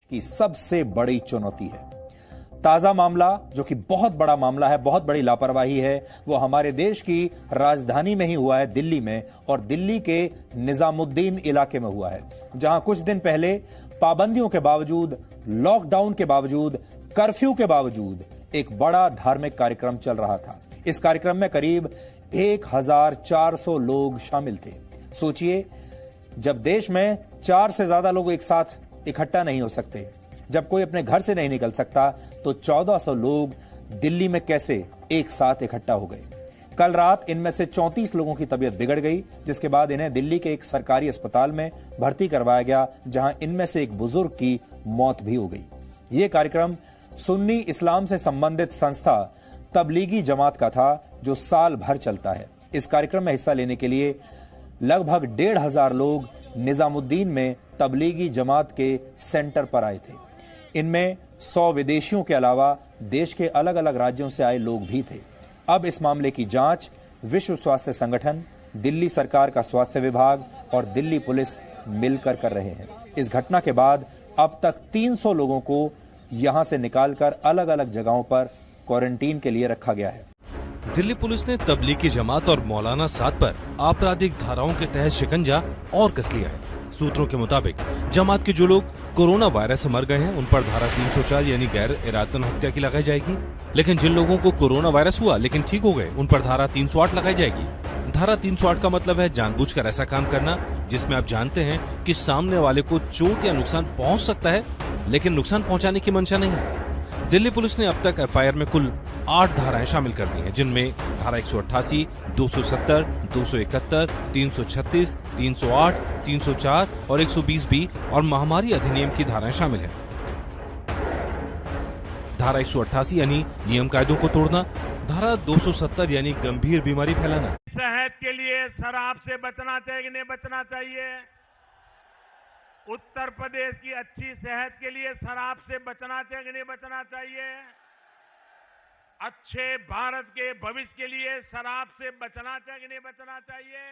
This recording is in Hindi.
की सबसे बड़ी चुनौती है। ताजा मामला, जो कि बहुत बड़ा मामला है, बहुत बड़ी लापरवाही है, वो हमारे देश की राजधानी में ही हुआ है, दिल्ली में, और दिल्ली के निजामुद्दीन इलाके में हुआ है, जहां कुछ दिन पहले पाबंदियों के बावजूद, लॉकडाउन के बावजूद, कर्फ्यू के बावजूद एक बड़ा धार्मिक कार्यक्रम चल रहा था। इस कार्यक्रम में करीब 1400 लोग शामिल थे। सोचिए, जब देश में 4 से ज्यादा लोग एक साथ इकट्ठा नहीं हो सकते, जब कोई अपने घर से नहीं निकल सकता, तो 1400 लोग दिल्ली में कैसे एक साथ इकट्ठा हो गए। कल रात इनमें से 34 लोगों की तबीयत बिगड़ गई, जिसके बाद इन्हें दिल्ली के एक सरकारी अस्पताल में भर्ती करवाया गया, जहां इनमें से एक बुजुर्ग की मौत भी हो गई। यह कार्यक्रम सुन्नी इस्लाम से संबंधित संस्था तबलीगी जमात का था, जो साल भर चलता है। इस कार्यक्रम में हिस्सा लेने के लिए लगभग 1500 लोग निजामुद्दीन में तबलीगी जमात के सेंटर पर आए थे। इनमें 100 विदेशियों के अलावा देश के अलग अलग राज्यों से आए लोग भी थे। अब इस मामले की जांच विश्व स्वास्थ्य संगठन, दिल्ली सरकार का स्वास्थ्य विभाग और दिल्ली पुलिस मिलकर कर रहे हैं। इस घटना के बाद अब तक 300 लोगों को यहां से निकालकर अलग अलग जगहों पर क्वारंटीन के लिए रखा गया है। दिल्ली पुलिस ने तबलीगी जमात और मौलाना साद पर आपराधिक धाराओं के तहत शिकंजा और कस लिया है। सूत्रों के मुताबिक जमात के जो लोग कोरोना वायरस से मर गए हैं, उन पर धारा 304 यानी गैर इरादतन हत्या की लगाई जाएगी। लेकिन जिन लोगों को कोरोना वायरस हुआ लेकिन ठीक हो गए, उन पर धारा 308 लगाई जाएगी। धारा 308 का मतलब है जानबूझकर ऐसा काम करना जिसमें आप जानते हैं कि सामने वाले को चोट या नुकसान पहुंच सकता है, लेकिन नुकसान पहुंचाने की मंशा नहीं है। दिल्ली पुलिस ने अब तक एफआईआर में कुल 8 धाराएं शामिल कर दी हैं, जिनमें धारा 188, 270, 271, 336, 308, 304 और 120B और महामारी अधिनियम की धाराएं शामिल हैं। धारा 188 यानी नियम कायदों को तोड़ना, धारा 270 यानी गंभीर बीमारी फैलाना। सेहत के लिए शराब से बचना चाहिए कि नहीं बचना चाहिए? उत्तर प्रदेश की अच्छी सेहत के लिए शराब से बचना चाहिए कि नहीं बचना चाहिए? अच्छे भारत के भविष्य के लिए शराब से बचना चाहिए कि नहीं बचना चाहिए?